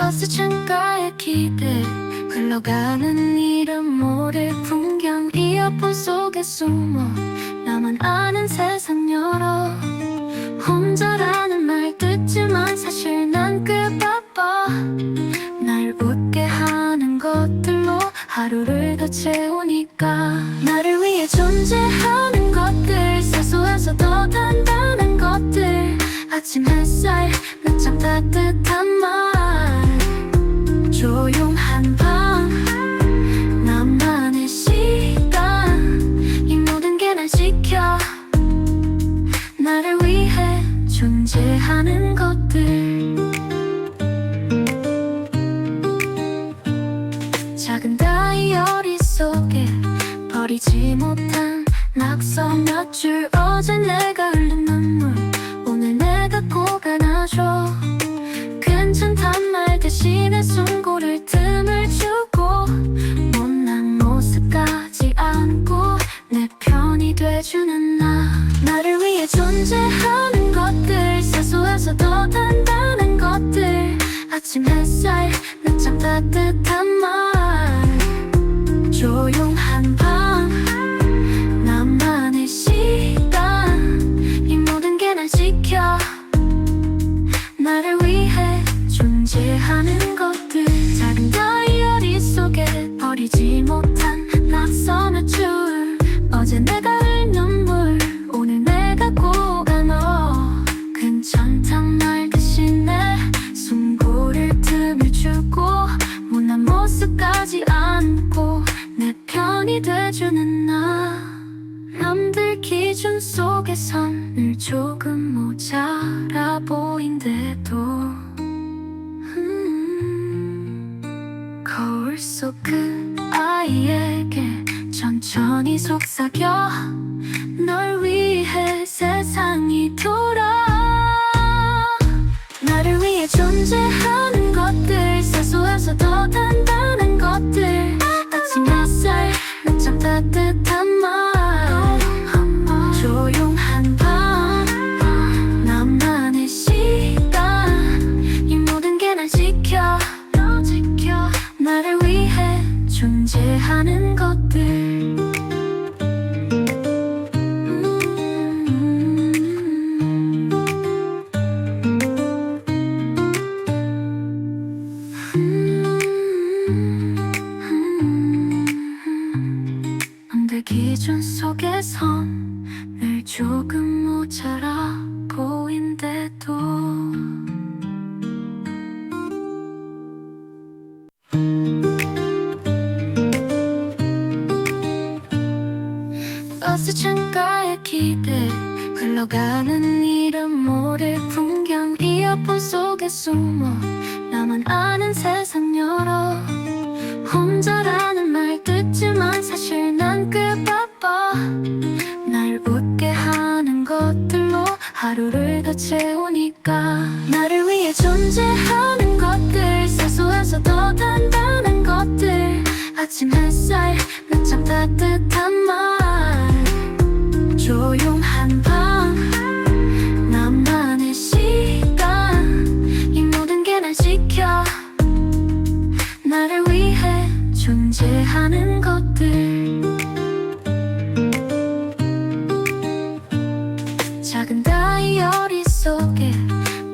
버스 창가에 기대 흘러가는 이름 모를 풍경 이어폰 속에 숨어 나만 아는 세상 열어 혼자라는 말 듣지만 사실 난 꽤 바빠 날 웃게 하는 것들로 하루를 더 채우니까 나를 위해 존재하는 것들 사소해서 더 단단한 것들 아침 햇살 늦잠 따뜻한 말 조용한 밤 나만의 시간 이 모든 게 날 지켜 나를 위해 존재하는 것들 작은 다이어리 속에 버리지 못한 낙서 몇 줄 어제 내가 흘린 눈물 오늘 내가 꼭 안아줘 괜찮단 말 대신에 숨고를 틈을 주고 못난 모습까지 안고 내 편이 돼주는 나를 위해 존재하는 것들 사소해서 더 단단한 것들 아침 햇살 늦잠 따뜻한 말 조용한 밤 나만의 시간 이 모든 게 날 지켜 나를 위해 존재하는 것들 작은 다이어리 속에 버리지 못한 낙서 몇 줄 어제 내가 흘린 눈물 오늘 내가 꼭 안어 괜찮단 말 대신에 숨고를 틈을 주고 못난 모습까지 안고 내 편이 돼주는 남들 기준 속에선 늘 조금 모자라 보인대도 거울 속 그 아이에게 천천히 속삭여 널 위해 세상이 돌아 나를 위해 존재하는 것들 사소해서 더 단단한 것들 아침 햇살 늦잠 따뜻한 말 조용한 밤 나만의 시간 이 모든 게 날 지켜 나를 위해 존재하는 것들 남들 기준 속에선 늘 조금 모자라 보인대도 버스 창가에 기대 흘러가는 이름 모를 풍경 이어폰 속에 숨어 나만 아는 세상 열어 혼자라는 말 듣지만 사실 난 꽤 바빠 날 웃게 하는 것들로 하루를 더 채우니까 나를 위해 존재하는 것들 사소해서 더 단단한 것들 아침 햇살 늦잠 따뜻한 말 조용한 밤 나만의 시간 이 모든 게 날 지켜 나를 위해 존재하는 것들 작은 다이어리 속에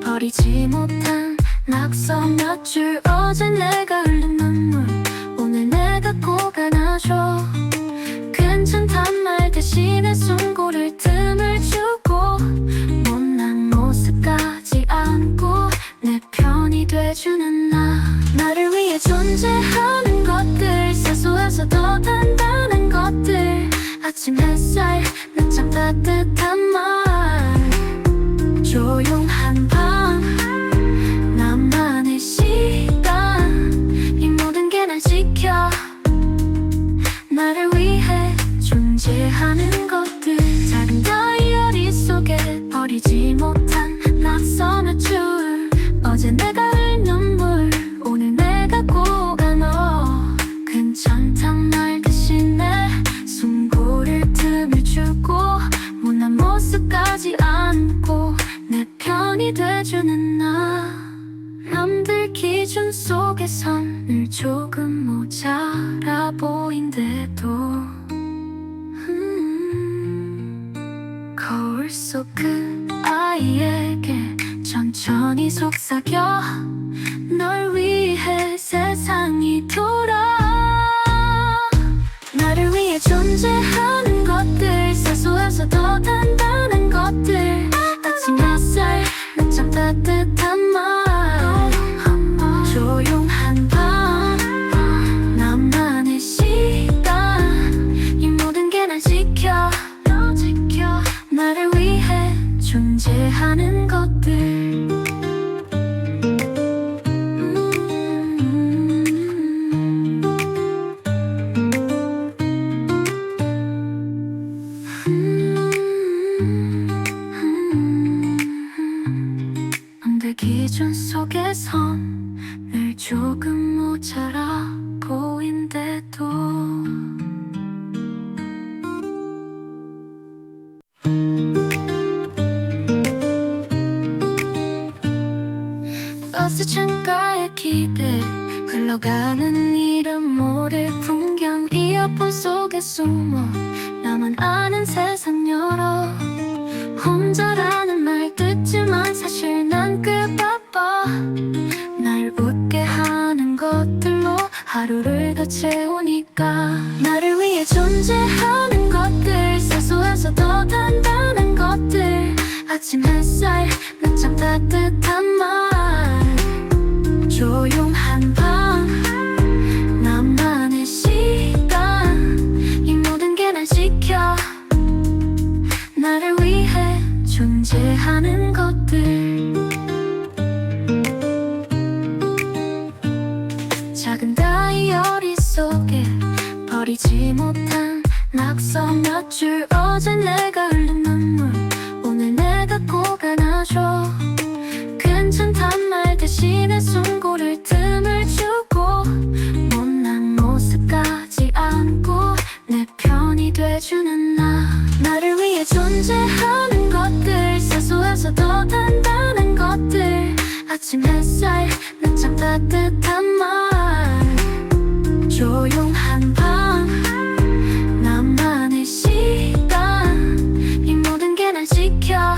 버리지 못한 낙서 몇 줄 어제 내가 흘린 눈물 오늘 내가 꼭 안아줘 괜찮단 말 대신에 숨고를 틈을 주고 못난 모습까지 안고 내 편이 돼주는 나를 위해 존재하는 것들 사소해서 더 단단한 것들 아침 햇살 늦잠 따뜻한 말 조용한 밤 나만의 시간 이 모든 게 날 지켜 나를 위해 존재하는 것들 작은 다이어리 속에 버리지 못한 낙서 몇 줄 어제 내가 흘린 눈물 오늘 내가 꼭 안어 괜찮단 말 대신에 숨고를 틈을 주고 못난 속에선 조금 모자라 보인대도 거울 속 그 아이에게 천천히 속삭여 널 위해 세상이 돌아. 나를 위해 존재하는 것들, 사소해서 더 단단한 것들. 아침 햇살, 늦잠 따뜻한 말, 조용한 밤, 나만의 시간. 이 모든 게 날 지켜, 나를 위해 존재하는 것들. 내 기준 속에선 늘 조금 모자라 보인대도 버스 창가에 기대 흘러가는 이름 모를 풍경, 이어폰 속에 숨어 나만 아는 세상 열어. 혼자라는 말 듣지만 사실 난 꽤 바빠. 날 웃게 하는 것들로 하루를 더 채우니까. 나를 위해 존재하는 것들, 사소해서 더 단단한 것들. 아침 햇살, 늦잠 따뜻한 말, 조용한 밤, 나만의 시간. 이 모든 게 날 지켜, 나를 위해 존재하는 것들. 작은 다이어리 속에 버리지 못한 낙서 몇 줄. 어제 내가 흘린 눈물 오늘 내가 꼭 안아줘. 괜찮단 말 대신에 숨고를 틈을 주고 못난 모습까지 안고 내 편이 돼주는 나. 나를 위해 존재하는 것들, 사소해서 더 단단한 것들. 아침 햇살, 늦잠 따뜻한 말, 조용한 밤, 나만의 시간. 이 모든 게 날 지켜,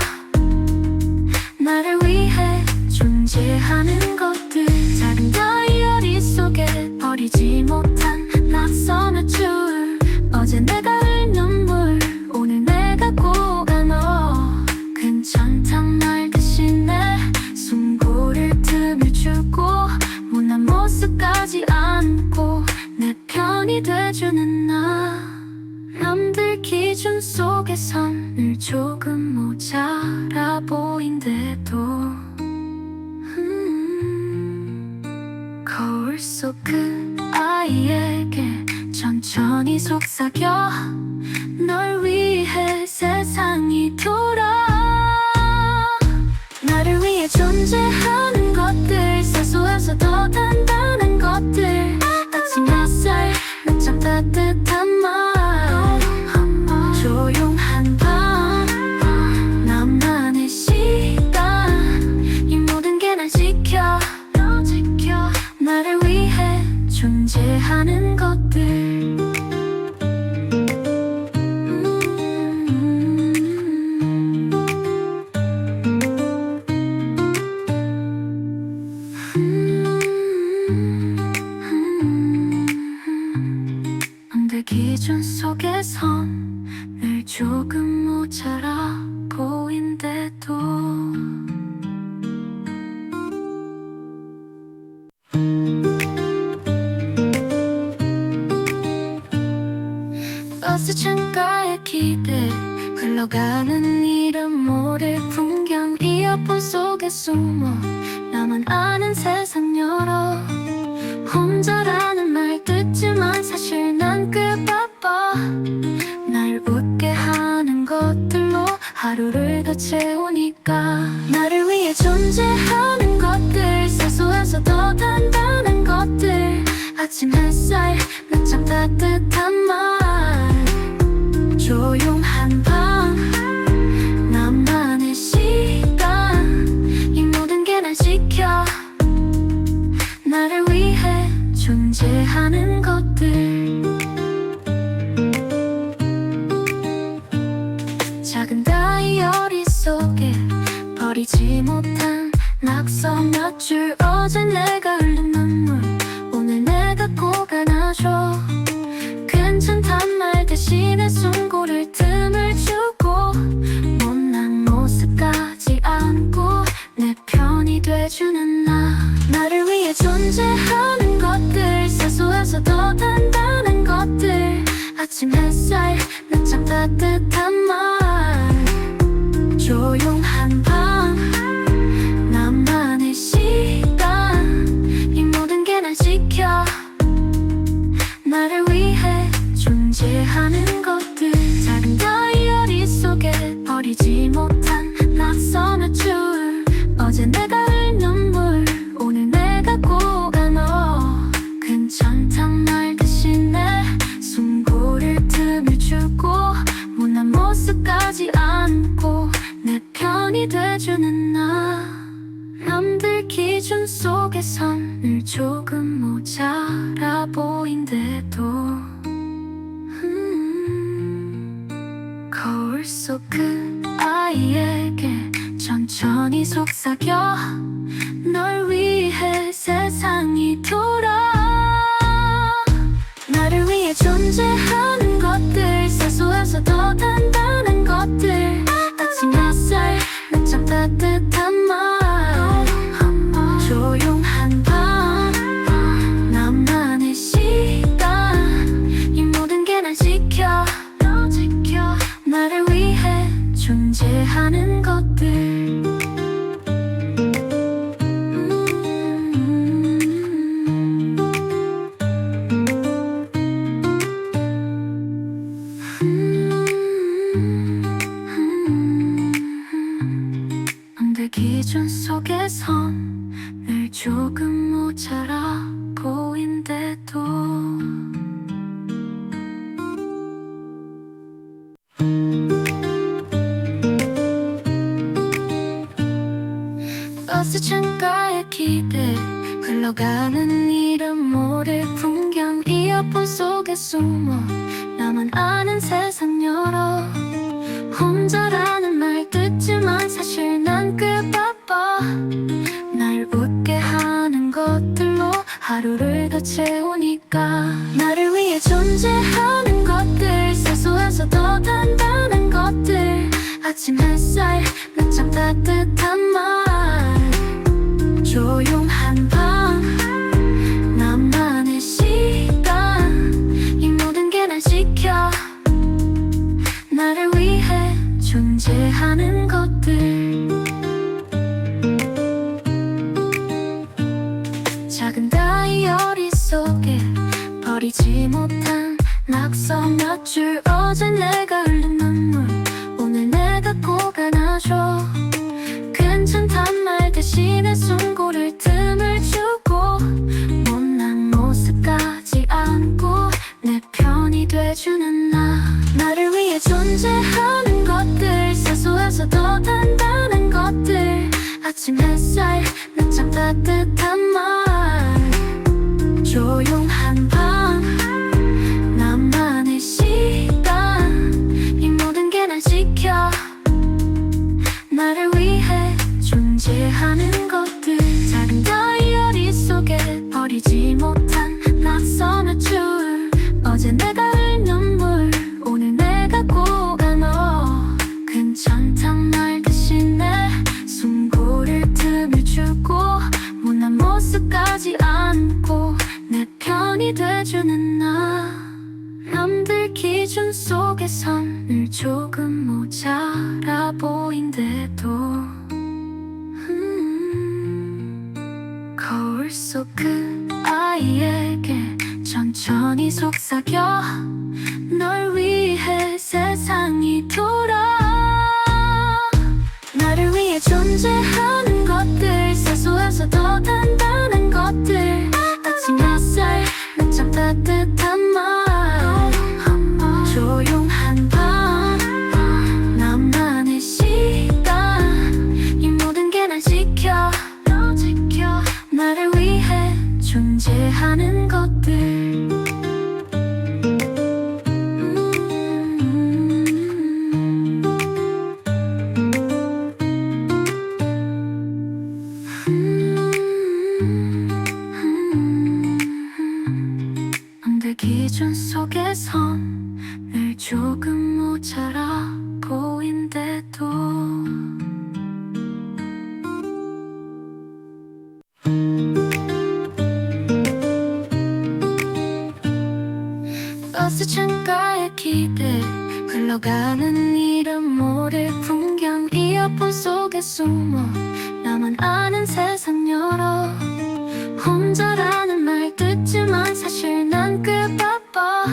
나를 위해 존재하는 것들. 작은 다이어리 속에 버리지 못한 낙서 몇 줄. 어제 내가 흘린 눈물 오늘 내가 꼭 안아. 괜찮단 말 대신에 숨고를 틈을 주고 못난 모습까지 안고 내 편이 돼주는 나. 남들 기준 속에선 늘 조금 모자라 보인대도 거울 속 그 아이에게 천천히 속삭여 널 위해 세상이 돌아. 나를 위해 존재하는 것들, 사소해서 더 단단한 것들. 아침 햇살, 늦잠 따뜻한 말, 조용한 밤, 나만의 시간. 이 모든 게 날 지켜, 나를 위해 존재하는 것들. 내 기준 속에선 늘 조금 모자라 보인대도 버스 창가에 기대 흘러가는 이름 모를 풍경, 이어폰 속에 숨어 나만 아는 세상 열어. 혼자라는 말 듣지만 사실 난 꽤 바빠. 날 웃게 하는 것들로 하루를 더 채우니까. 나를 위해 존재하는 것들, 사소해서 더 단단한 것들. 아침 햇살, 늦잠 따뜻한 말, 조용한 밤, 나만의 시간. 이 모든 게 날 지켜, 나를 위해 버리지 못한 낙서 몇 줄. 어제 내가 흘린 눈물 오늘 내가 꼭 안아줘. 괜찮단 말 대신에 숨고를 틈을 주고 못난 모습 까지 안고 내 편이 돼주는 나. 나를 위해 존재하는 것들, 사소해서 더 단단한 것들. 아침 햇살, 낮잠 따뜻한 말, 조용한 밤, 나만의 시간. 이 모든 게 날 지켜. 나를 위해 존재하는 것들. 작은 다이어리 속에 버리지 못한 낙서 몇 줄. 어제 내가 흘린 눈물 오늘 내가 꼭 안어. 괜찮단 말 대신에 숨고를 틈을 주고 못난 모습까지 안고 내 편이 돼주는 나. 남들 기준 속에선 늘 조금 모자라 보인대도 거울 속 그 아이에게 천천히 속삭여. 널 위해 세상이 돌아. 나를 위해 존재하는 것들, 사소해서 더 단단한 것들. 아침 햇살, 낮잠 따뜻한 말, 조용한 밤, 나만의 시간. 이 모든 게 날 지켜. 나를 위해 존재하는 것들. 남들 기준 속에선 늘 조금 모자라 보인대도 버스 창가에 기대 흘러가는 이름 모를 풍경. 이어폰 속에 숨어 나만 아는 세상 열어. 혼자라는 말 듣지만 사실 난 꽤 바빠. 날 웃게 하는 것들로 하루를 더 채우니까. 나를 위해 존재하는 것들, 사소해서 더 단단한 것들. 아침 햇살, 낮잠 따뜻한 말, 조용한 밤, 나만의 시간. 이 모든 게 날 지켜. 나를 위해 존재하는 것들. 작은 다이어리 속에 버리지 못한 낙서 몇 줄. 어제 내가 흘린 눈물 오늘 내가 꼭 안아줘. 괜찮단 말 대신에 숨고를 틈을 주고 못난 모습까지 안고 내 편이 돼주는 나. 나를 위해 존재하는 것들, 사소해서 더 단단한 것들. 아침 햇살, 낮잠 따뜻한 말, 조용한 밤, 나만의 시간. 이 모든 게 날 지켜. 나를 위해 존재하는 것들. 작은 다이어리 속에 버리지 못한 낙서 몇 줄. 어제 내가 흘린 눈물 오늘 내가 꼭 안어. 괜찮단 말 대신에 숨고를 틈을 주고 못난 모습까지 안고 내 편이 돼주는 나. 남들 기준 속에선 늘 조금 모자라 보인대도 거울 속 그 아이에게 천천히 속삭여. 널 위해 세상이 돌아. 나를 위해 존재하는 것들, 사소해서 더 단단한 것들. 아침 햇살, 낮잠 따뜻한 말, 조용한 밤, 나만의 시간. 이 모든 게 날 지켜. 나를 위해 존재하는 것들. 버스 창가에 기대 흘러가는 이름 모를 풍경 이어폰 속에 숨어 나만 아는 세상 열어 혼자라는 말 듣지만 사실 난 꽤 바빠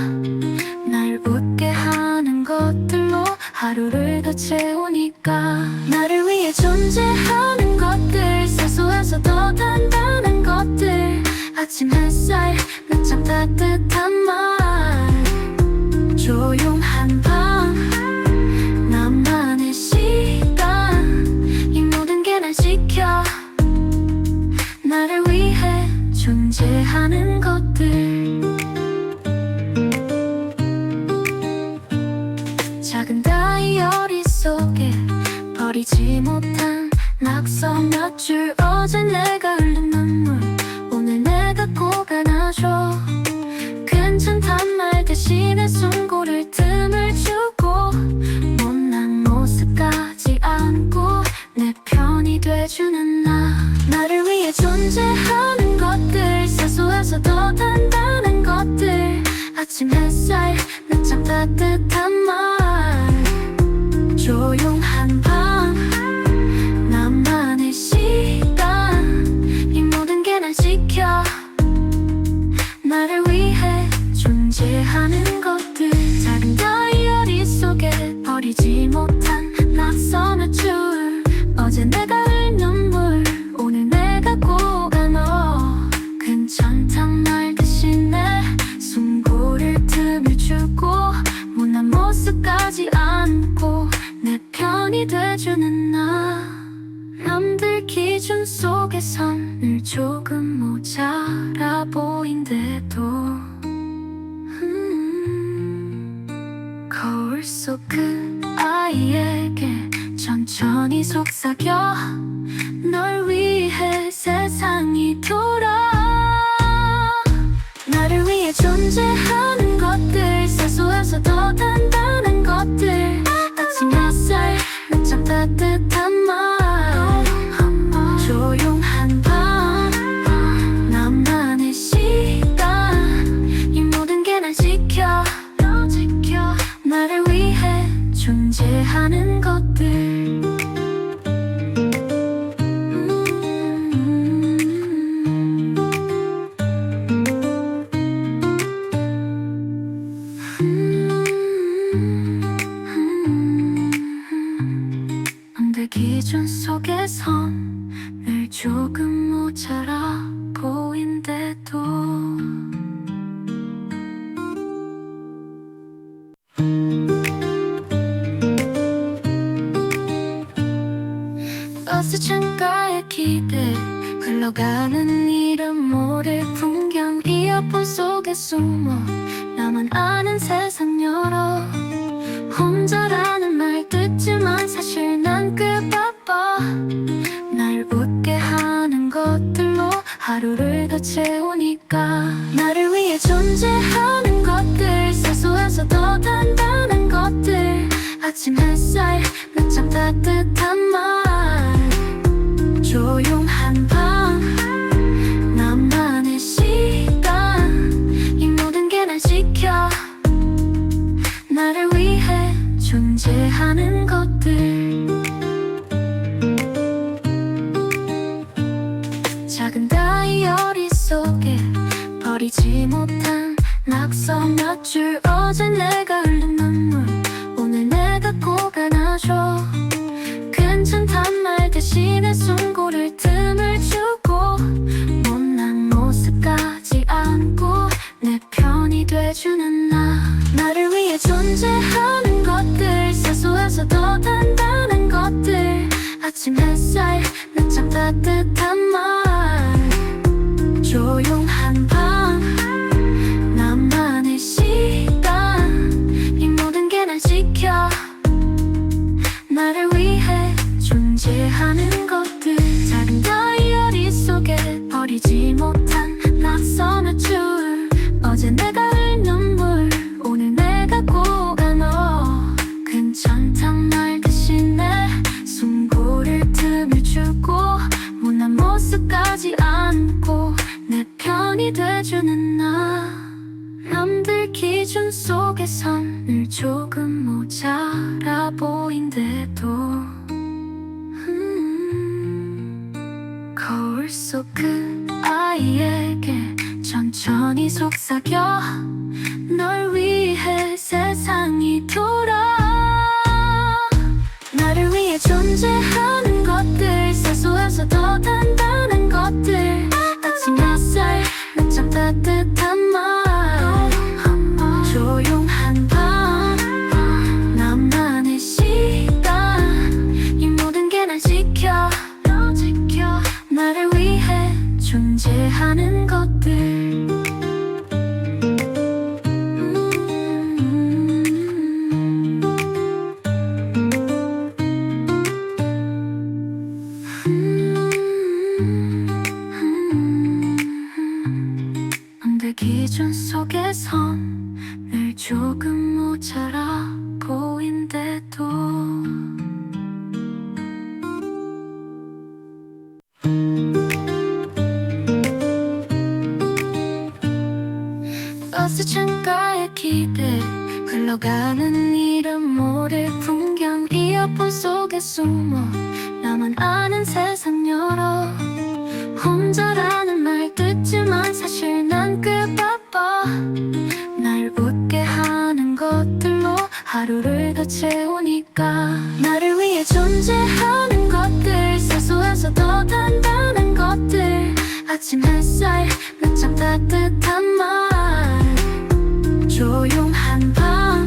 날 웃게 하는 것들로 하루를 더 채우니까 나를 위해 존재하는 것들 사소해서 더 단단한 것들 아침 햇살 낮잠 따뜻한 말 조용한 밤 나만의 시간 이 모든 게 날 지켜 나를 위해 존재하는 것들 작은 다이어리 속에 버리지 못한 낙서 몇 줄 어제 내가 흘린 눈물 오늘 내가 꼭 안아줘 괜찮단 말 대신에 숨고를 틈을 주고 못난 모습까지 안고 내 편이 돼주는 나를 위해 존재하는 것들 사소해서 더 단단한 것들 아침 햇살 낮잠 따뜻한 말 조용한 밤 나만의 시간 이 모든 게 날 지켜 나를 위해 존재하는 것들 작은 다이어리 속에 버리지 못한 낙서 몇 줄 어제 내가 흘린 눈물 오늘 내가 꼭 안어 괜찮단 말 대신에 숨고를 틈을 주고 못난 모습까지 안고 내 편이 돼주는 남들 기준 속에선 늘 조금 모자라 보인대도 거울 속 그 아이에게 천천히 속삭여 널 위해 세상이 돌아 나를 위해 존재하는 것들 사소해서 더 단단한 것들 아침 햇살 낮잠 따뜻한 말 조용한 밤 나만의 시간 이 모든 게 날 지켜 나를 위해 존재하는 것들 남들 기준 속에선 늘 조금 모자라 보인대도 버스 창가에 기대 흘러가는 이름 모를 풍경 이어폰 속에 숨어 나만 아는 세상 열어 혼자라는 말 듣지만 사실 난 꽤 바빠 날 웃게 하는 것들로 하루를 더 채우니까 나를 위해 존재하는 것들 사소해서 더 단단한 것들 아침 햇살 낮잠 따뜻한 말 조용한 밤 나만의 시간 이 모든 게 날 지켜 나를 위해 존재하는 것들 작은 다이어리 속에 버리지 못한 낙서 몇 줄 어제 내가 흘린 눈물 오늘 내가 꼭 안아줘 괜찮단 말 대신에 숨고를 틈을 주고 못난 모습까지 안고 내 편이 돼주는 나를 위해 존재하는 것들 사소해서 더 단단한 것들 아침 햇살 낮잠 따뜻한 말 조용한 밤 나만의 시간 이 모든 게 날 지켜 나를 위해 존재하는 것들 작은 다이어리 속에 버리지 못한 낙서 몇 줄 어제 내가 흘린 눈물 오늘 내가 꼭 안어 괜찮단 말 대신에 숨고를 틈을 주고 못난 모습까지 안고 내 편이 돼주는 남들 기준 속에선 늘 조금 모자라 보인대도 거울 속 그 아이에게 천천히 속삭여 널 위해 세상이 돌아. 나를 위해 존재하는 것들, 사소해서 더 단단한 것들. 아침 햇살, 늦잠 따뜻한 말, 조용한 밤, 나만의 시간. 이 모든 게 날 지켜, 나를 위해 존재하는 것들. 남들 기준 속에선 늘 조금 모자라 보인대도 버스 창가에 기대 흘러가는 이름 모를 풍경. 이어폰 속에 숨어 나만 아는 세상 열어. 혼자라는 말 듣지만 사실 난 꽤 바빠. 날 웃게 하는 것들로 하루를 더 채우니까. 나를 위해 존재하는 것들, 사소해서 더 단단한 것들. 아침 햇살, 늦잠 따뜻한 말, 조용한 밤,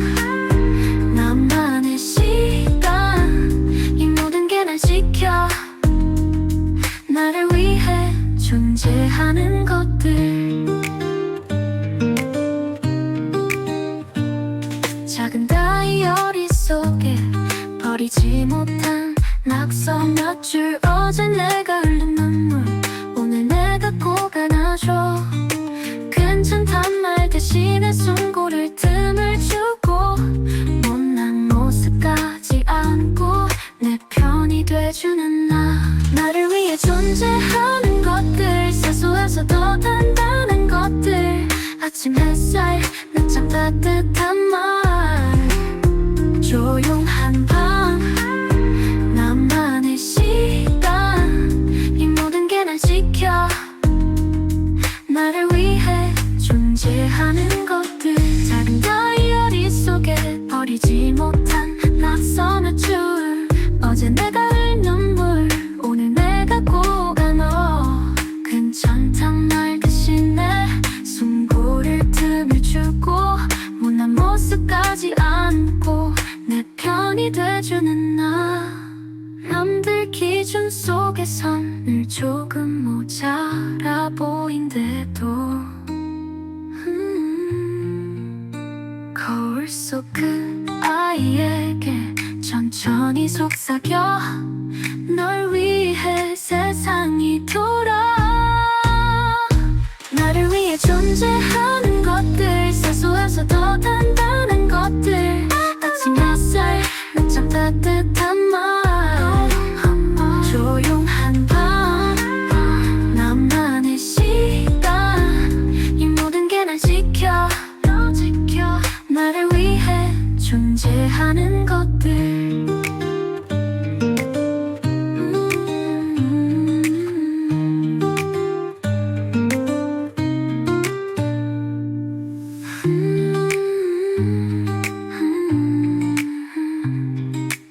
나만의 시간. 이 모든 게 날 지켜, 나를 위해 존재하는 것들. 작은 다이어리 속에 버리지 못한 낙서 몇 줄. 어제 내가 흘린 눈물 오늘 내가 꼭 안아줘. 괜찮단 말 대신에 숨고를 틈을 주고 못난 모습까지 안고 내 편이 돼주는 나. 나를 위해 존재하는 것들, 사소해서 더 단단한 것들. 아침 햇살, 늦잠 따뜻한 말, 조용한 밤, 나만의 시간. 이 모든 게 날 지켜, 나를 위해 존재하는 것들. 작은 다이어리 속에 버리지 못한 낙서 몇 줄. 어제 내가 흘린 눈물 오늘 내가 꼭 안어. 괜찮단 말 대신에 숨고를 틈을 주고 못난 모습까지 안고 내 편이 돼주는 나. 남들 기준 속에선 늘 조금 모자라 보인대도 거울 속 그 아이에게 천천히 속삭여 널 위해 세상이 돌아. 나를 위해 존재하는 것들, 사소해서 더 단단한 것들. 아침 햇살, 늦잠 따뜻한 말, 조용한 밤, 나만의 시간. 이 모든 게 날 지켜, 나를 위해 존재하는 것들.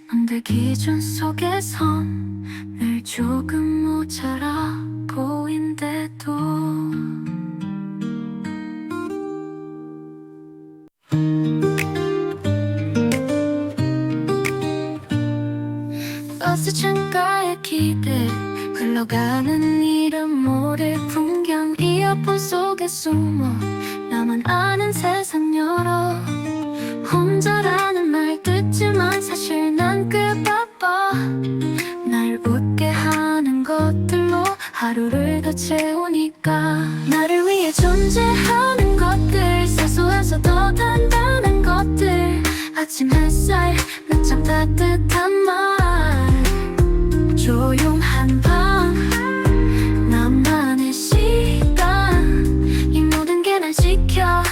남들 기준 속에선 늘 조금 모자라 보인대도 버스 창가에 기대 흘러가는 이름 모를 풍경. 이어폰 속에 숨어 나만 아는 세상 열어. 혼자라는 말 듣지만 사실 난 꽤 바빠. 날 웃게 하는 것들로 하루를 더 채우니까. 나를 위해 존재하는 것들, 사소해서 더 단단한 것들. 아침 햇살, 늦잠 따뜻한 말, 조용한 밤, 나만의 시간. 이 모든 게 날 지켜,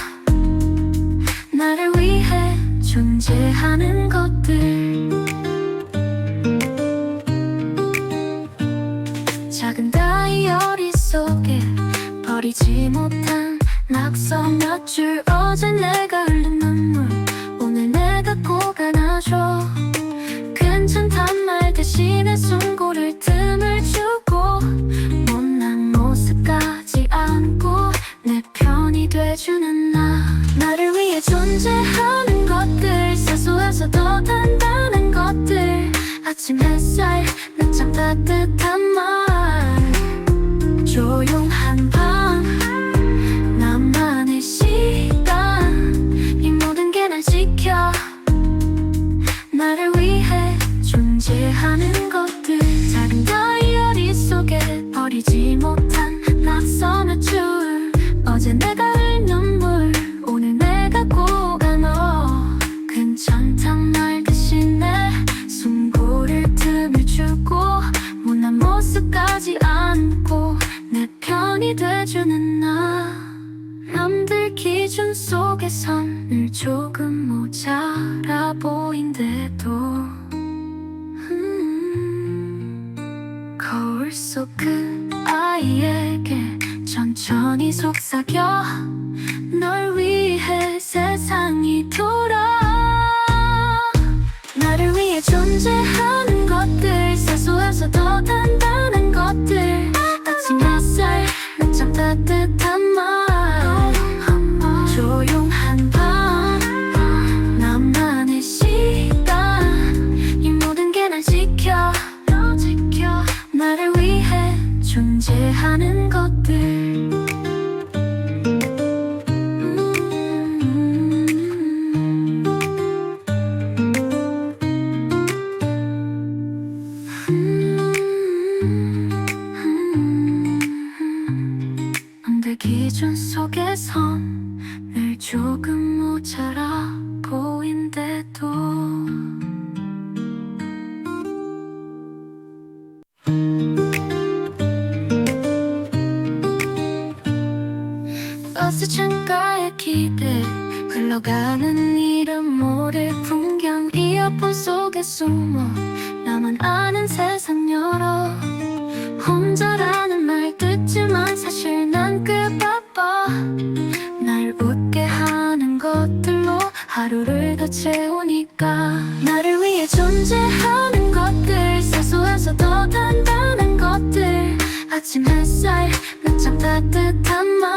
작은 다이어리 속에 버리지 못한 낙서 몇 줄. 어제 내가 흘린 눈물 오늘 내가 꼭 안아줘. 괜찮단 말 대신에 숨고를 틈을 주고 못난 모습 까지 않고 내 편이 돼주는 나를 위해 존재하는 것들, 사소해서 더 단단한 것들. 아침 햇살, 늦잠 따뜻한 말, 조용한 밤, 나만의 시간. 이 모든 게 날 지켜, 나를 위해 존재하는 것들. 작은 다이어리 속에 버리지 못한 낙서 몇 줄. 어제 내가 흘린 눈물 오늘 내가 꼭 안아. 괜찮단 말 대신에 숨고를 틈을 주고 못난 모습까지 않고 내 편이 돼주는 남들 기준 속에선 늘 조금 모자라 보인대도 거울 속 그 아이에게 천천히 속삭여. 널 위해 세상이 돌아. 나를 위해 존재하는 것들, 사소해서 더 단단한 것들. 아침 햇살, 늦잠 따뜻한 말, 조용한 밤, 나만의 시간. 이 모든 게 날 지켜, 나를 위해 존재하는 것들. 남들 기준 속에선 늘 조금 모자라 보인대도 버스 창가에 기대 흘러가는 이름 모를 풍경. 이어폰 속에 숨어 나만 아는 세상 열어. 혼자라는 말 듣지만 사실 난 꽤 바빠. 날 웃게 하는 것들로 하루를 더 채우니까. 나를 위해 존재하는 것들, 사소해서 더 단단한 것들. 아침 햇살, 늦잠 따뜻한 말,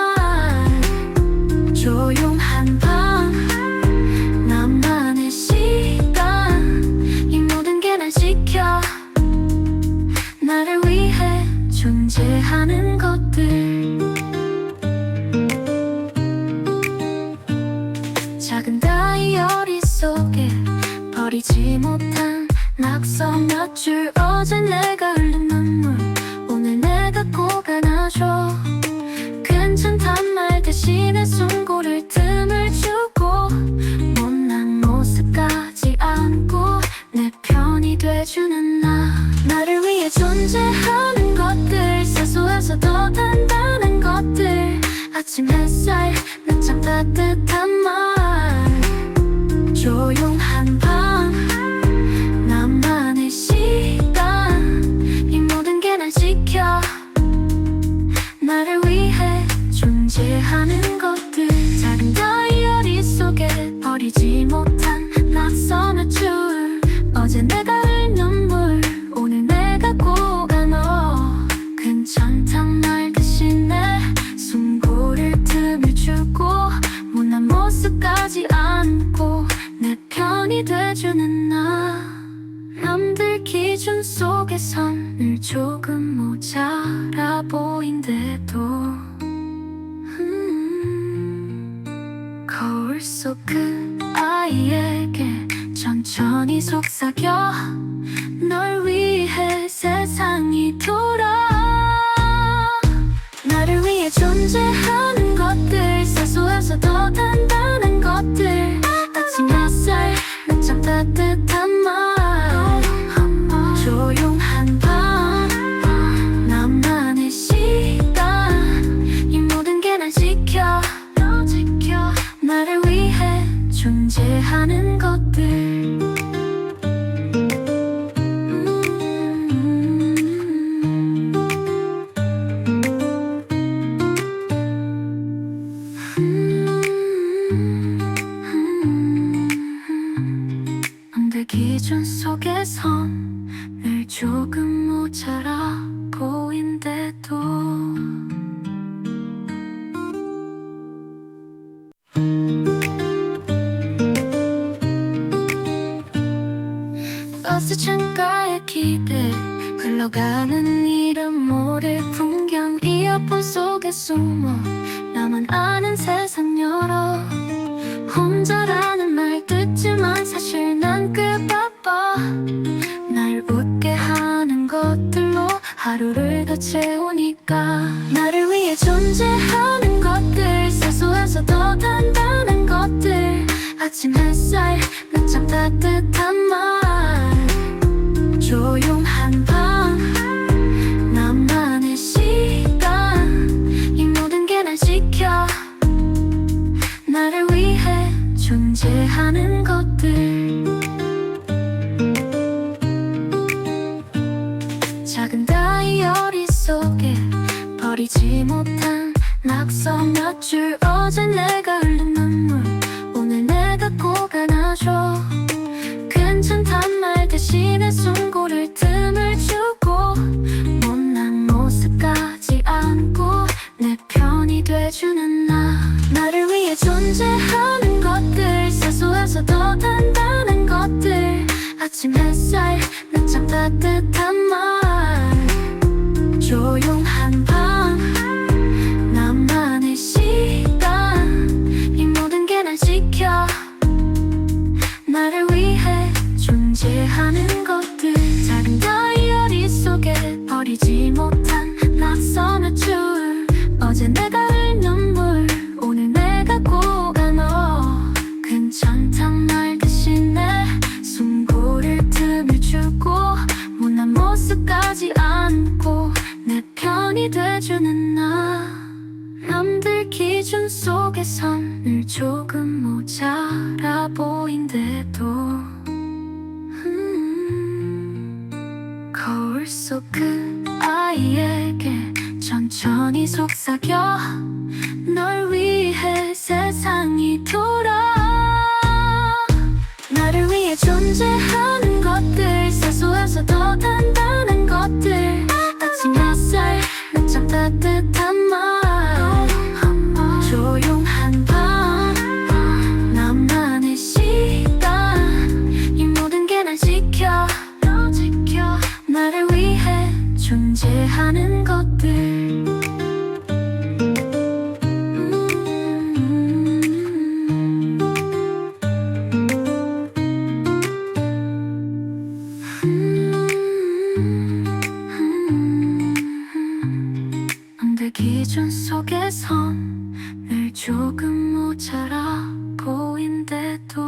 조용한 밤, 나만의 시간. 이 모든 게 날 지켜, 나를 위해 존재하는 것들. 작은 다이어리 속에 버리지 못한 낙서 몇 줄. 어제 내가 흘린 눈물 오늘 내가 꼭 안아줘. 괜찮단 말 대신에 숨고를 틈을 주고 못난 모습까지 않고 내 편이 돼주는 나를 위해 존재하는 것들, 사소해서 더 단단한 것들. 아침 햇살, 늦잠 따뜻한 말, 조용한 밤, 나만의 시간. 이 모든 게 날 지켜, 나를 위해 존재하는 것들. 작은 다이어리 속에 버리지 못한 낙서 몇 줄. 어제 내가 흘린 눈물 오늘 내가 꼭 안아. 괜찮단 말 대신에 숨고를 틈을 주고 못난 모습까지 않고 내 편이 돼주는 남들 기준 속에선 늘 조금 모자라 보인대도 거울 속 그 아이에게 천천히 속삭여. 널 위해 세상이 돌아. 나를 위해 존재하는 것들, 사소해서 더 단단한 것들. 아침 햇살, 늦잠 따뜻한 말, 조용한 밤, 나만의 시간. 이 모든 게 날 지켜, 나를 위해 존재하는 것들. 흘러가는 이름 모를 풍경 이어폰 속에 숨어 나만 아는 세상 열어 혼자라는 말 듣지만 사실 난 꽤 바빠 날 웃게 하는 것들로 하루를 더 채우니까 나를 위해 존재하는 것들 사소해서 더 단단한 것들 아침 햇살 늦잠 따뜻한 말 조용한 밤 나만의 시간 이 모든 게 날 지켜 나를 위해 존재하는 것들 작은 다이어리 속에 버리지 못한 낙서 몇 줄 어제 내가 흘린 눈물 오늘 내가 꼭 안아줘 괜찮단 말 대신에 숨고를 틈을 주고 못난 모습까지 안고 내 편이 돼주는 나를 위해 존재하는 것들 사소해서 더 단단한 것들 아침 햇살 늦잠 따뜻한 말 조용한 밤 나만의 시간 이 모든 게 날 지켜 나를 위해 존재하는 것들 작은 다이어리 속에 버리지 못한 낙서 몇 줄 어제 내가 흘린 눈물 오늘 내가 꼭 안아 괜찮단 말 대신에 숨고를 틈을 주고 못난 모습까지 안고 내 편이 돼주는 남들 기준 속에선 늘 조금 모자라 보인대도 거울 속 그 아이에게 천천히 속삭여 널 위해 세상이 돌아 나를 위해 존재하는 것들 사소해서 더 단단한 것들 아침 햇살 늦잠 따뜻한 말 조용한 밤 나만의 시간 이 모든 게 날 지켜 나를 위해 존재하는 것들 남들 기준 속에선 늘 조금 모자라 보인대도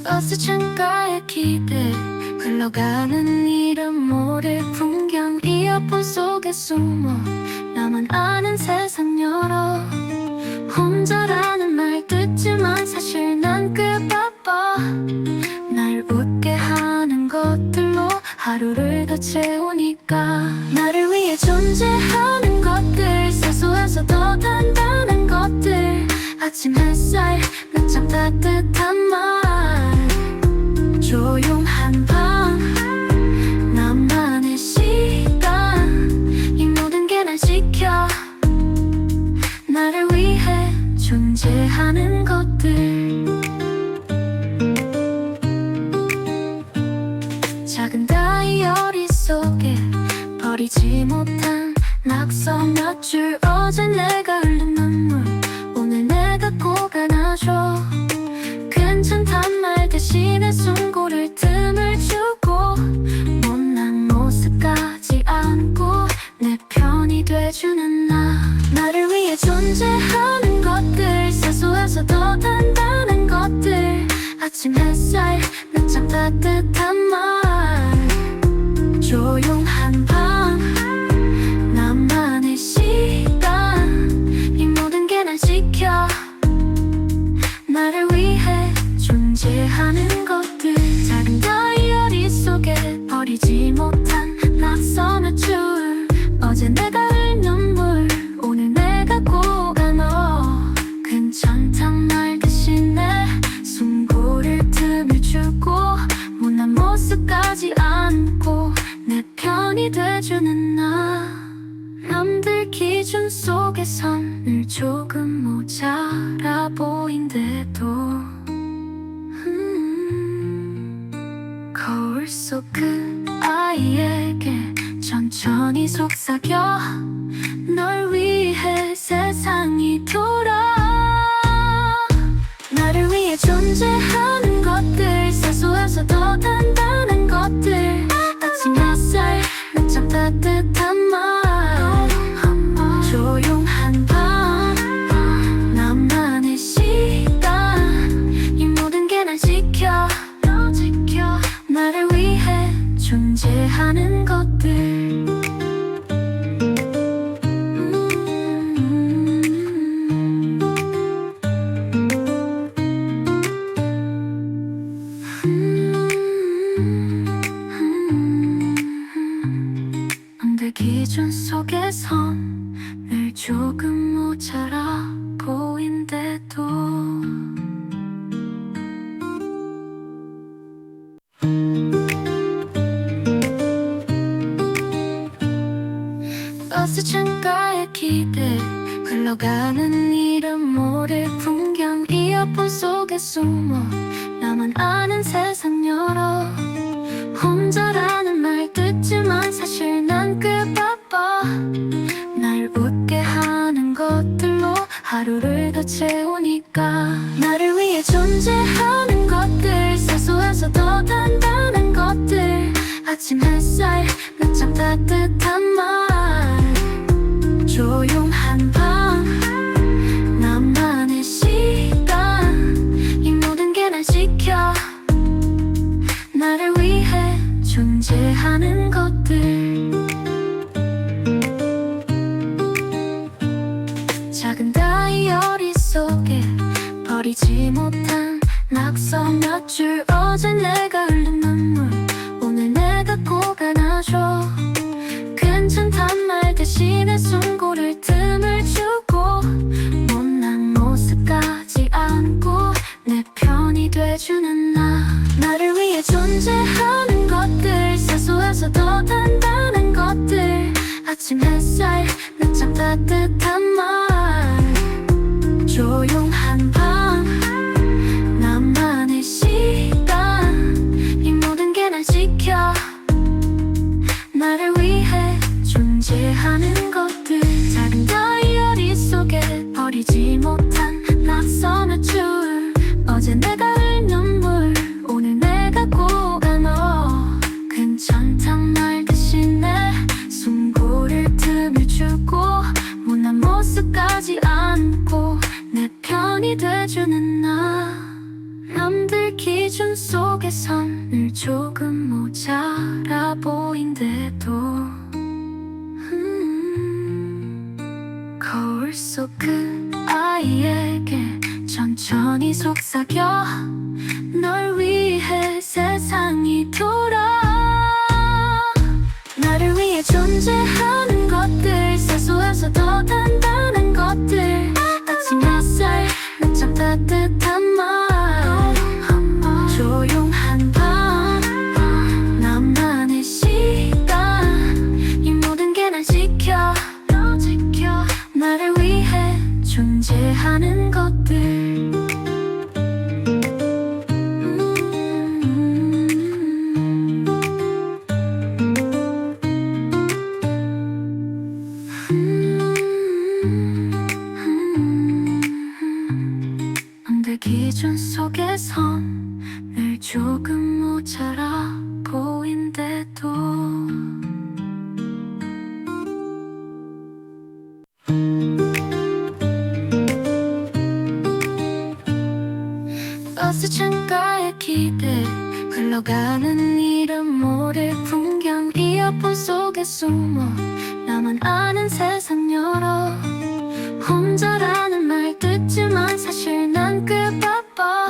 버스 창가에 기대 흘러가는 이름 모를 풍경 이어폰 속에 숨어 나만 아는 세상 열어 혼자라는 말 듣지만 사실 난 꽤 바빠 날 웃게 하는 것들로 하루를 더 채우니까 나를 위해 존재하는 것들 사소해서 더 단단한 것들 아침 햇살 늦잠 따뜻한 말 조용한 밤 나만의 시간 이 모든 게 날 지켜 나를 위해 존재하는 것들 작은 다이어리 속에 버리지 못한 낙서 몇 줄 어제 내가 흘린 눈물 오늘 내가 꼭 안아줘 괜찮단 말 대신에 숨고를 틈을 주고 못난 모습까지 안고 내 편이 돼주는 나를 위해 존재하는 것들 사소해서 더 단단한 것들 아침 햇살 늦잠 따뜻한 말 조용한 밤 나만의 시간 이 모든 게 날 지켜 나를 위해 존재하는 것들 작은 다이어리 속에 버리지 못한 낙서 몇 줄 어제 내가 흘린 눈물 오늘 내가 꼭 안아 괜찮단 말 대신에 숨고를 틈을 주고 못난 모습까지 안고 내 편이 모자라 보인대도 거울 속 그 아이에게 천천히 속삭여 널 위해 세상이 돌아. 나를 위해 존재하는 것들, 사소해서 더 단단한 것들. 아침 햇살, 낮잠 따뜻한 말, 조용한 밤, 나만의 시간. 이 모든 게 날 지켜, 나를 위해 존재하는 것들. 내 기준 속에선 늘 조금 모자라 보인대도 버스 창가에 기대 흘러가는 이름 모를 풍경, 이어폰 속에 숨어 나만 아는 세상 열어. 혼자라는 말 듣지만 사실 난 꽤 바빠. 날 웃게 하는 것들로 하루를 더 채우니까. 나를 위해 존재하는 것들, 사소해서 더 단단한 것들. 아침 햇살, 낮잠 따뜻한 말, 조용한 밤, 나만의 시간. 이 모든 게 날 지켜, 나를 위해 존재하는 것들. 작은 다이어리 속에 버리지 못한 낙서 몇 줄. 어제 내가 흘린 눈물 오늘 내가 꼭 안아줘. 괜찮단 말 대신에 숨고를 틈을 주고 못난 모습까지 안고 내 편이 돼주는 나. 나를 위해 존재하는 것들, 사소해서 더 단단한 것들. 아침 햇살, 낮잠 따뜻한 말, 조용한 밤, 나만의 시간. 이 모든 게 날 지켜, 나를 위해 존재하는 것들. 작은 다이어리 속에 버리지 못한 낙서 몇 줄. 어제 내가 흘린 눈물 오늘 내가 꼭 안어. 괜찮단 말 대신에 숨고를 틈을 주고 못난 모습까지 안고 내 편이 돼주는 나. 남들 기준 속에선 늘 조금 모자라 보인대도 거울 속 그 아이에게 천천히 속삭여 널 위해 세상이 돌아. 나를 위해 존재하는 것들, 사소해서 더 단단한 것들. 아침 햇살, 낮잠 따뜻한 말, 조용한 밤, 나만의 시간. 이 모든 게 날 지켜, 나를 위해 존재하는 것들. 내 기준 속에선 늘 조금 모자라 보인대도 버스 창가에 기대 흘러가는 이름 모를 풍경, 이어폰 속에 숨어 나만 아는 세상 열어. 혼자라는 말 듣지만 사실 난 꽤 바빠.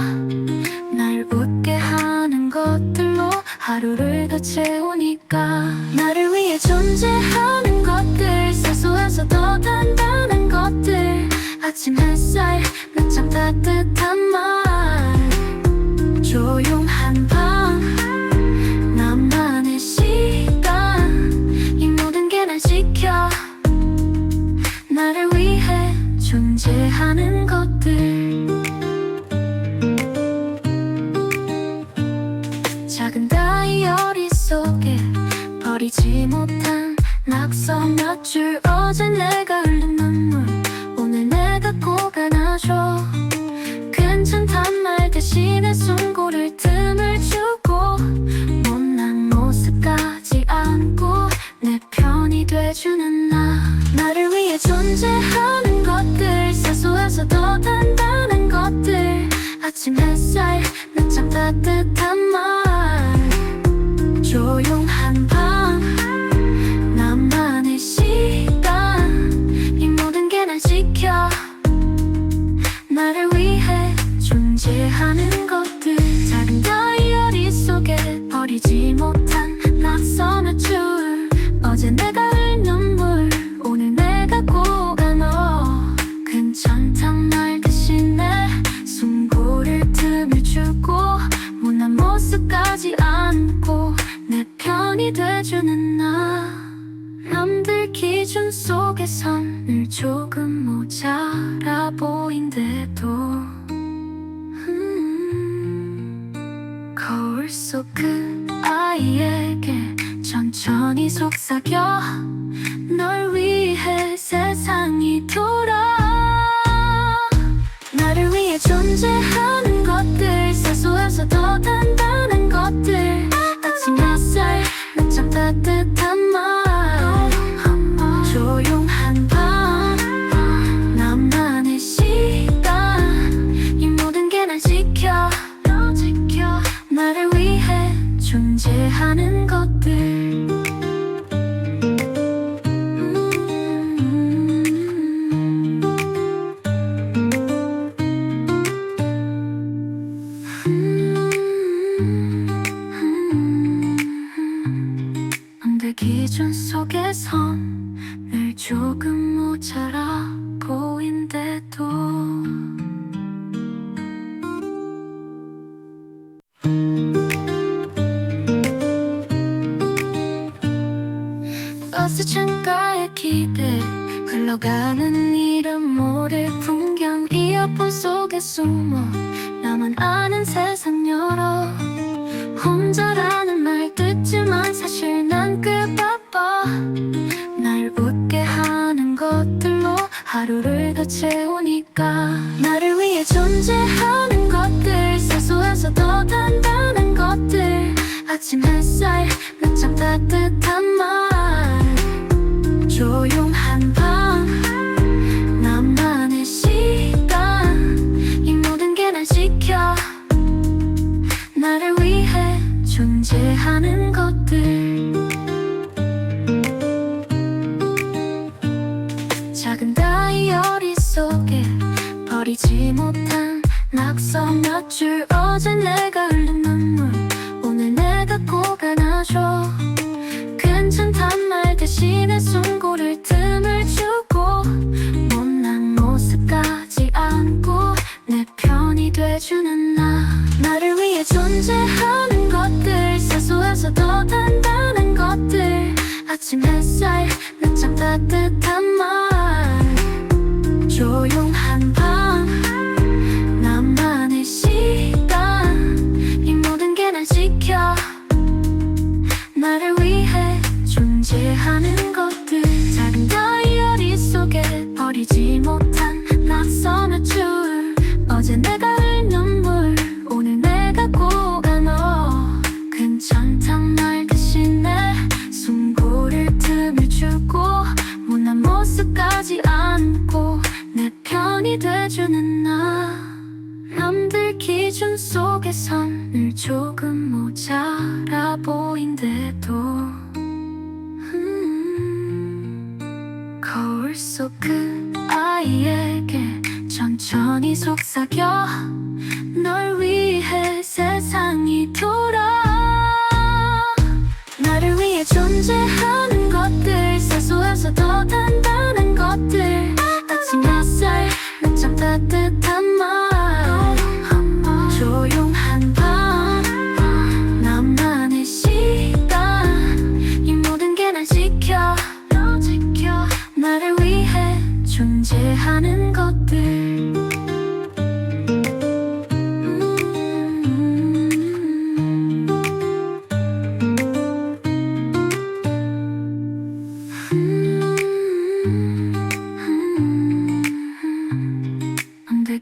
날 웃게 하는 것들로 하루를 더 채우니까. 나를 위해 존재하는 것들, 사소해서 더 단단한 것들. 아침 햇살, 낮잠 따뜻한 말, 조용한 밤, 나만의 시간. 이 모든 게 날 지켜, 나를 위해 존재하는 것들, 작은 다이어리 속에 버리지 못한 낙서 몇 줄, 어제 내가 흘린 눈물 오늘 내가 꼭 안아줘. 괜찮단 말 대신에 숨고를 틈을 주고 못난 모습까지 안고 내 편이 돼주는 나를 위해 존재하는 것들, 사소해서 더 단단한 것들, 아침 햇살, 늦잠 따뜻한 말, 조용한 밤, 나만의 시간, 이 모든 게 날 지켜. 나를 위해 존재하는 것들, 작은 다이어리 속에 버리지 못한 낙서 몇 줄, 어제 내가 흘린 눈물 오늘 내가 꼭 안아. 괜찮단 말 대신에 숨고를 틈을 주고 못난 모습까지 안고 내 편이 돼주는 남들 기준 속에선 늘 조금 모자라 보인대도 거울 속 그 아이에게 천천히 속삭여. 널 위해 세상이 돌아. 나를 위해 존재하는 것들, 사소해서 더 단단한 것들, 아침 햇살, 늦잠 따뜻한 말, 조용한 밤, 나만의 시간, 이 모든 게 날 지켜. 나를 위해 존재하는 것들. 남들 기준 속에선 늘 조금 모자라 보인대도 버스 창가에 기대 흘러가는 이름 모를 풍경, 이어폰 속에 숨어 나만 아는 세상 열어. 혼자라는 말 듣지만 사실 난 꽤 바빠. 날 웃게 하는 것들로 하루를 더 채우니까. 나를 위해 존재하는 것들, 사소해서 더 단단한 것들, 아침 햇살, 늦잠 따뜻한 말, 조용한 밤, 나만의 시간, 이 모든 게 날 지켜. 나를 위해 존재하는 것들, 작은 다이어리 속에 버리지 못한 낙서 몇 줄, 어제 내가 흘린 눈물 오늘 내가 꼭 안아줘. 괜찮단 말 대신에 숨고를 틈을 주고 못난 모습까지 안고 내 편이 돼주는 나를 위해 존재하는 것들, 사소해서 더 단단한 것들, 아침 햇살, 늦잠 따뜻한 말, 조용한 밤, 나만의 시간, 이 모든 게 날 지켜. 나를 위해 존재하는 것들, 작은 다이어리 속에 버리지 못한 낙서 몇 줄, 어제 내가 흘린 눈물 오늘 내가 꼭 안아. 괜찮단 말 대신에 숨고를 틈을 주고 못난 모습까지 안고 내 편이 돼주는 남들 기준 속에선 늘 조금 모자라 보인대도 거울 속 그 아이에게 천천히 속삭여. 널 위해 세상이 돌아. 나를 위해 존재하는 것들, 사소해서 더 단단한 것들, 아침 햇살, 늦잠 따뜻한 말, 조용한 밤, 나만의 시간, 이 모든 게 날 지켜. 나를 위해 존재하는 것들.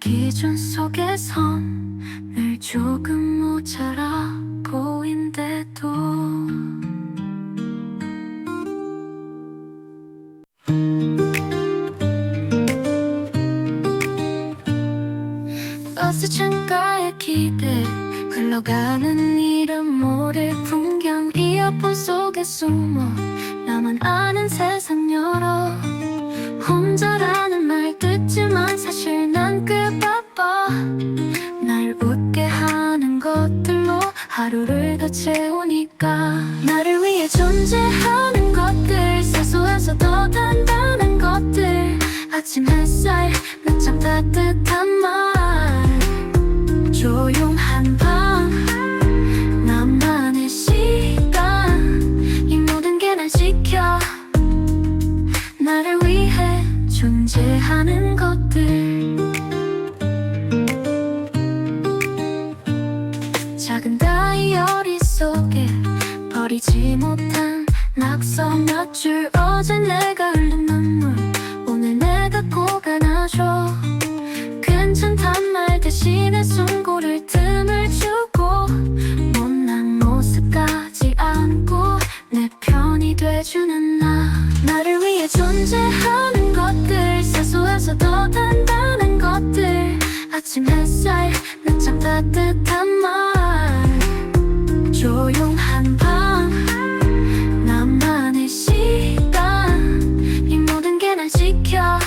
기준 속에선 늘 조금 모자라 보인대도 버스 창가에 기대 흘러가는 이름 모를 풍경 이어폰 속에 숨어 나만 아는 세상 열어 혼자라는 말 듣지만 사실 난 꽤 바빠 날 웃게 하는 것들로 하루를 더 채우니까 나를 위해 존재하는 것들 사소해서 더 단단한 것들 아침 햇살 늦잠 따뜻한 말 조용한 밤 나만의 시간 이 모든 게 날 지켜 나를 위해 존재하는 것들 작은 다이어리 속에 버리지 못한 낙서 몇 줄 어제 내가 흘린 눈물 오늘 내가 꼭 안아줘 괜찮단 말 대신에 숨고를 틈을 주고 못난 모습까지 안고 내 편이 돼주는 나를 위해 존재하는 것들 사소해서 더 단단한 것들 아침 햇살 늦잠 따뜻한 말 조용한 밤 나만의 시간 이 모든 게 날 지켜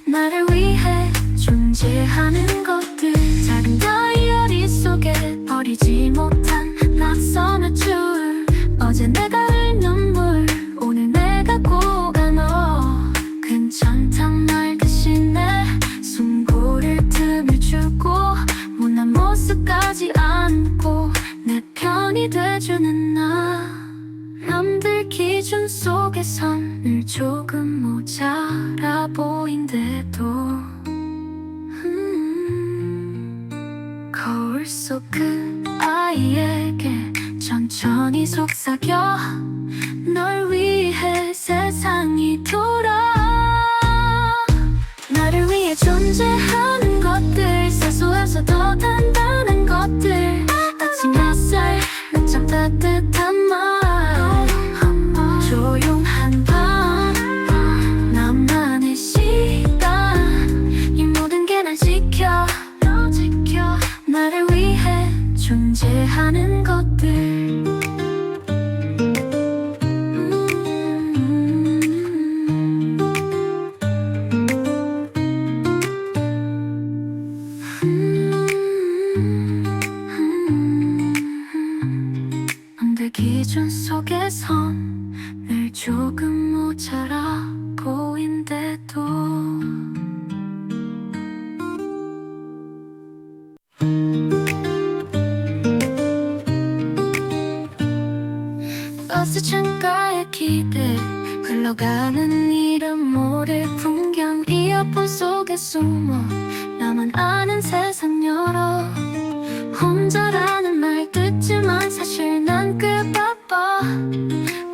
나를 위해 존재하는 것들 작은 다이어리 속에 버리지 못한 낙서 몇 줄 어제 내가 흘린 눈물 오늘 내가 꼭 안어 괜찮단 말 대신에 숨 고를 틈을 주고 못난 모습까지 안고 내 편이 돼주는 남들 기준 속에선 늘 조금 모자라 보인대도 거울 속 그 아이에게 천천히 속삭여 널 위해 세상이 돌아 나를 위해 존재하는 것들 사소해서 더 단단한 것들 아침 햇살 늦잠 따뜻한 말 조용한 밤 나만의 시간 이 모든 게 날 지켜 나를 위해 존재하는 것들 남들 기준 속에선 늘 조금 모자라 보인대도 버스 창가에 기대 흘러가는 이름 모를 풍경 이어폰 속에 숨어 나만 아는 세상 열어 혼자라는 말 듣지만 사실 난 꽤 바빠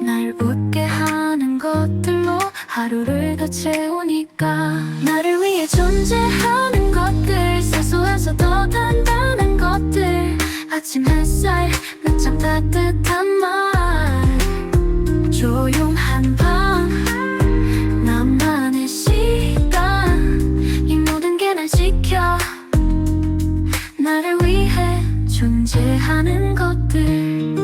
날 웃게 하는 것들로 하루를 더 채우니까 나를 위해 존재하는 것들 사소해서 더 단단한 것들 아침 햇살 늦잠 따뜻한 말 조용한 밤 나만의 시간 이 모든 게 날 지켜 나를 위해 존재하는 것들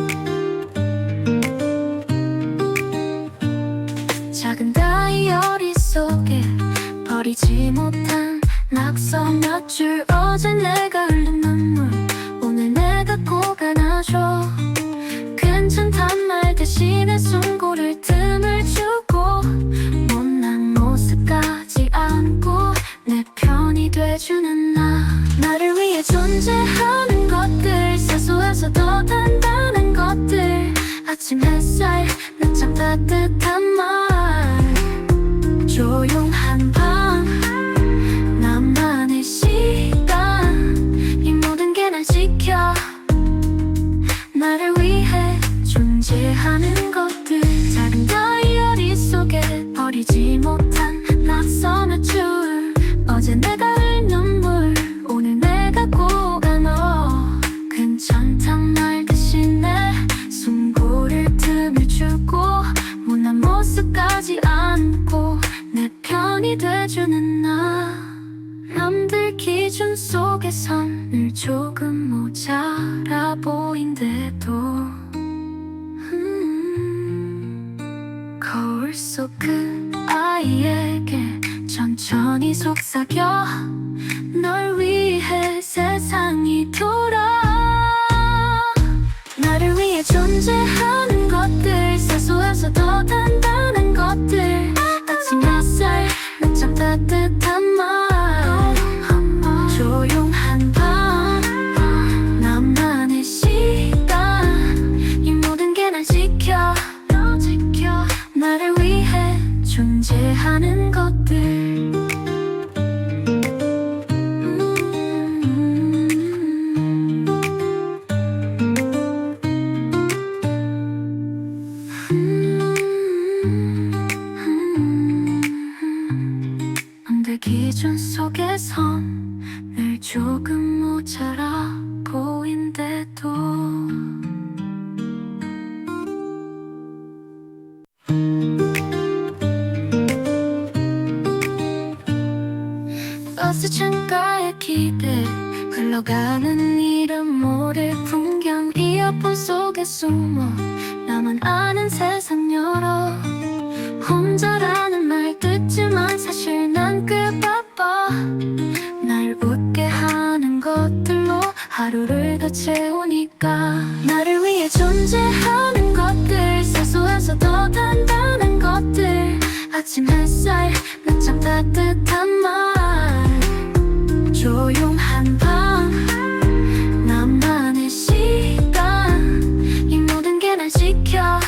작은 다이어리 속에 버리지 못한 낙서 몇 줄 어제 내가 흘린 눈물 오늘 내가 꼭 안아줘 괜찮단 말 대신에 숨 고를 틈을 주고 못난 모습까지 안고 내 편이 돼주는 나를 위해 존재하는 것들 사소해서 더 단단한 것들 아침 햇살 늦잠 따뜻한 말 조용한 밤 나만의 시간 이 모든 게 날 지켜 나를 위해 존재하는 것들 작은 다이어리 속에 버리지 못한 낙서 몇 줄 어제 내가 흘린 기준 속에선 늘 조금 모자라 보인대도 거울 속 그 아이에게 천천히 속삭여 널 위해 세상이 돌아. 나를 위해 존재하는 것들, 사소해서 더 단단한 것들. 아침 햇살, 낮잠 따뜻한 말, 조용한 밤, 나만의 시간. 이 모든 게 날 지켜, 나를 위해 존재하는 것들. 내 기준 속에선 늘 조금 모자라 보인대도 버스 창가에 기대 흘러가는 이름 모를 풍경 이어폰 속에 숨어 나만 아는 세상 열어 혼자라는 말 듣지만 사실 난 꽤 바빠. 날 웃게 하는 것들로 하루를 더 채우니까. 나를 위해 존재하는 것들, 사소해서 더 단단한 것들. 아침 햇살, 낮잠 따뜻한 말, 조용한 밤, 나만의 시간. 이 모든 게 날 지켜,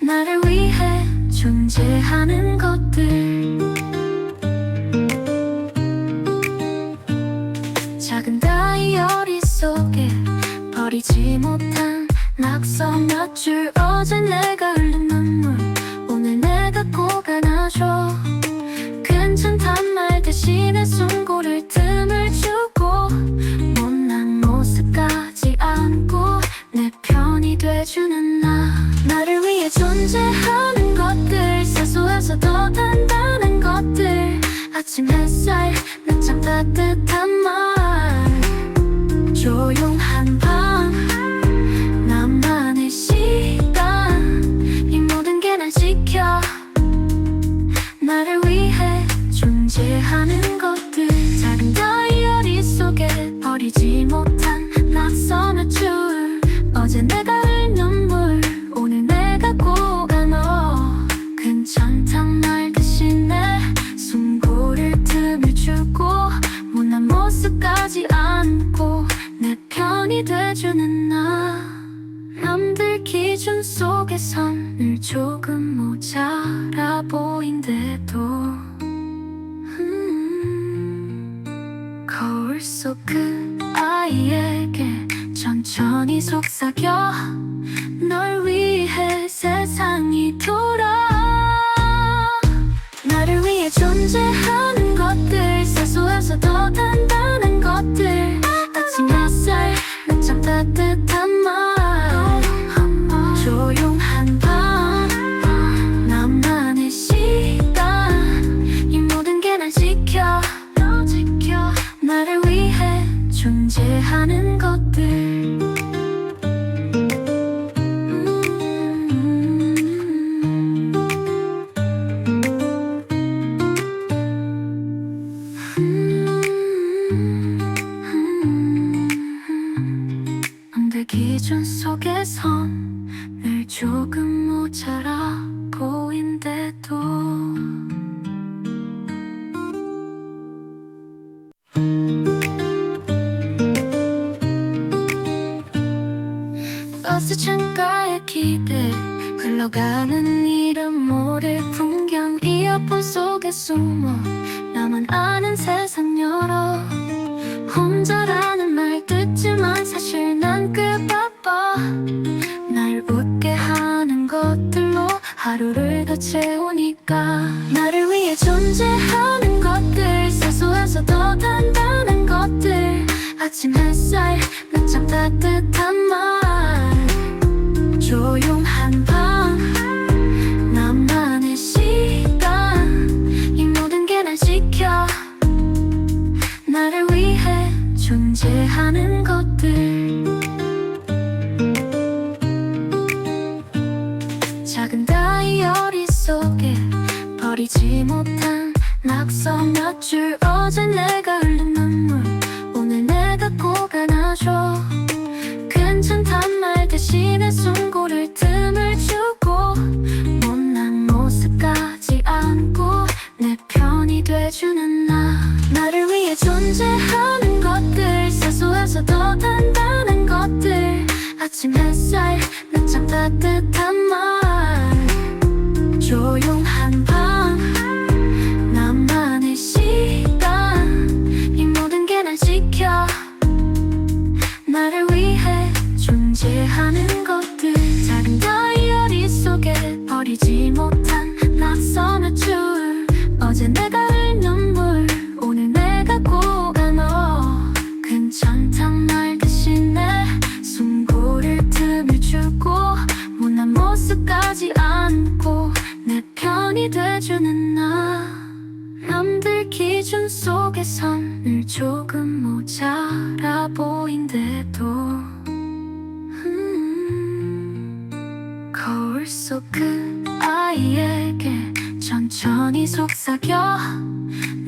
나를 위해 존재하는 것들. 작은 다이어리 속에 버리지 못한 낙서 몇 줄. 어제 내가 흘린 눈물 오늘 내가 꼭 안아줘. 괜찮단 말 대신에 숨고를 틈을 주고 못난 모습까지 안고 내 편이 돼주는 나. 나를 위해 존재하는 것들, 사소해서 더 단단한 것들. 아침 햇살, 낮잠 따뜻한 말, 조용한 밤, 나만의 시간. 이 모든 게 날 지켜, 나를 위해 존재하는 것들. 작은 다이어리 속에 버리지 못한 낙서 몇 줄. 어제 내가 흘린 눈물 오늘 내가 꼭 안어. 괜찮단 말 대신에 숨고를 틈을 주고 못난 모습까지 안고 내 편이 돼주는 나. 남들 기준 속에선 늘 조금 모자라 보인대도 거울 속 그 아이에게 천천히 속삭여 널 위해 세상이 돌아. 나를 위해 존재하는 것들, 사소해서 더 단단한 것들. 아침 햇살, 낮잠 따뜻한 말, 조용한 밤, 나만의 시간. 이 모든 게 날 지켜, 나를 위해 존재하는 것들. 내 기준 속에선 늘 조금 모자라 보인대도 버스 창가에 기대 흘러가는 이름 모를 풍경 이어폰 속에 숨어 나만 아는 세상 열어 혼자라는 말 듣지만 사실 난 꽤 바빠. 날 웃게 하는 것들로 하루를 더 채우니까. 나를 위해 존재하는 것들, 사소해서 더 단단한 것들. 아침 햇살, 낮잠 따뜻한 말, 조용한 밤, 나만의 시간. 이 모든 게 날 지켜, 나를 위해 존재하는 것들. 작은 다이어리 속에 버리지 못한 낙서 몇 줄. 어제 내가 흘린 눈물 오늘 내가 꼭 안아줘. 괜찮단 말 대신에 숨고를 틈을 주고 못난 모습까지 안고 내 편이 돼주는 나. 나를 위해 존재하는 것들, 사소해서 더 단단한 것들. 아침 햇살, 늦잠 따뜻한 말, 조용한 밤, 나만의 시간. 이 모든 게 날 지켜. 나를 위해 존재하는 것들. 작은 다이어리 속에 버리지 못한 낙서 몇 줄. 어제 내가 흘린 눈물 오늘 내가 꼭 안아. 괜찮단 말 대신에 숨고를 틈을 주고 못난 모습까지 안고 내 편이 돼주는 나. 남들 기준 속에선 늘 조금 모자라 보인대도 거울 속 그 아이에게 천천히 속삭여.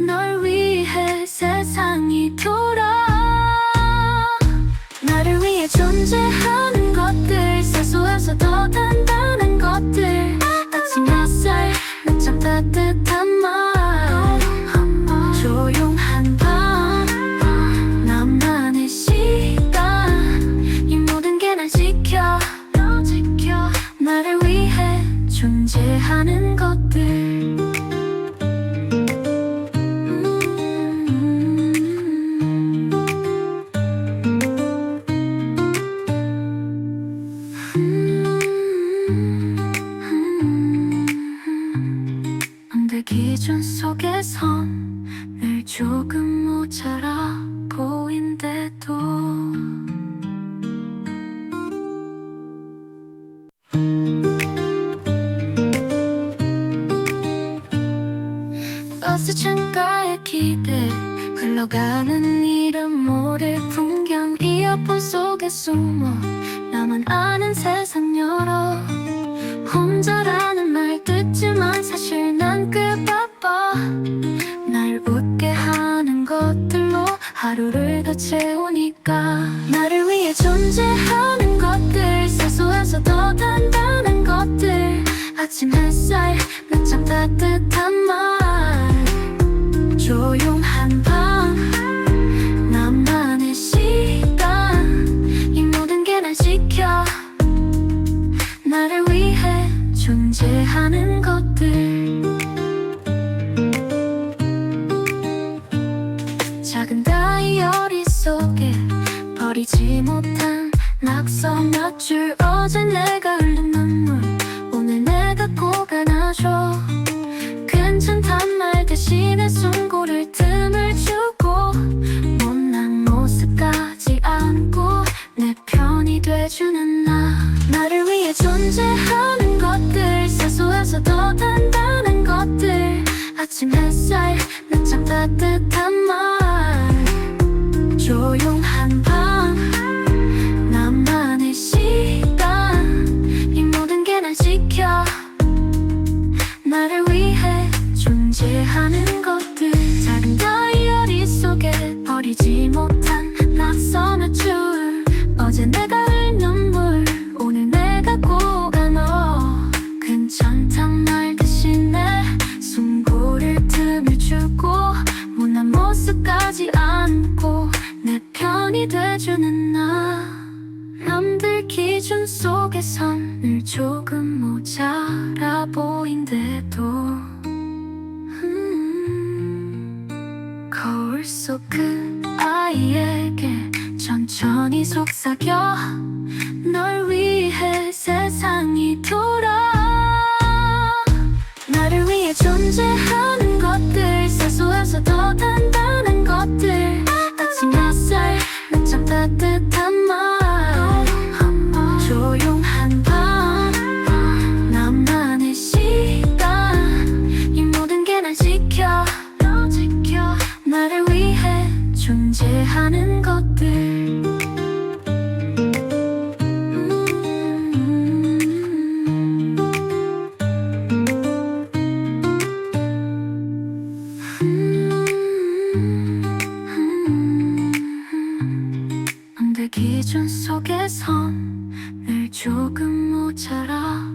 널 위해 세상이 돌아. 나를 위해 존재하는 것들, 사소해서 더 단단한 것들. 아침 햇살, 늦잠 따뜻한 말, 조용한 밤, 나만의 시간. 이 모든 게 날 지켜. 나를 위해 존재하는 것들. 남들 기준 속에선 늘 조금 모자라 보인대도 버스 창가에 기대 흘러가는 이름 모를 풍경. 이어폰 속에 숨어 나만 아는 세상 열어. 혼자라는 말 듣지만 사실 난 꽤 바빠. 날 웃게 하는 것들로 하루를 더 채우니까. 나를 위해 존재하는 것들, 사소해서 더 단단한 것들. 아침 햇살, 늦잠 따뜻한 말, 조용한 밤, 나만의 시간. 이 모든 게 날 지켜. 나를 위해 존재하는 것들. 작은 다이어리 속에 버리지 못한 낙서 몇 줄. 어제 내가 흘린 눈물 오늘 내가 꼭 안아줘. 괜찮단 말 대신에 숨고를 틈을 주고 못난 모습까지 안고 내 편이 돼주는 나. 나를 위해 존재하는 것들, 사소해서 더 단단한 것들. 아침 햇살, 늦잠 따뜻한 말, 조용한 밤, 나만의 시간. 이 모든 게 날 지켜. 나를 위해 존재하는 것들. 작은 다이어리 속에 버리지 못한 낙서 몇 줄. 어제 내가 흘린 눈물 오늘 내가 꼭 안아. 괜찮단 말 대신에 숨고를 틈을 주고 못난 모습까지 안고 내 편이 돼주는 나. 남들 기준 속에선 늘 조금 모자라 보인대도 거울 속 그 아이에게 천천히 속삭여. 널 위해 세상이 돌아. 나를 위해 존재하는 것들, 사소해서 더 단단한 것들. 아침 햇살, 늦잠 따뜻한 말, 조용한 밤, 나만의 시간. 이 모든 게 날 지켜. 나를 위해 존재하는 것들. 남들 기준 속에선 늘 조금 모자라.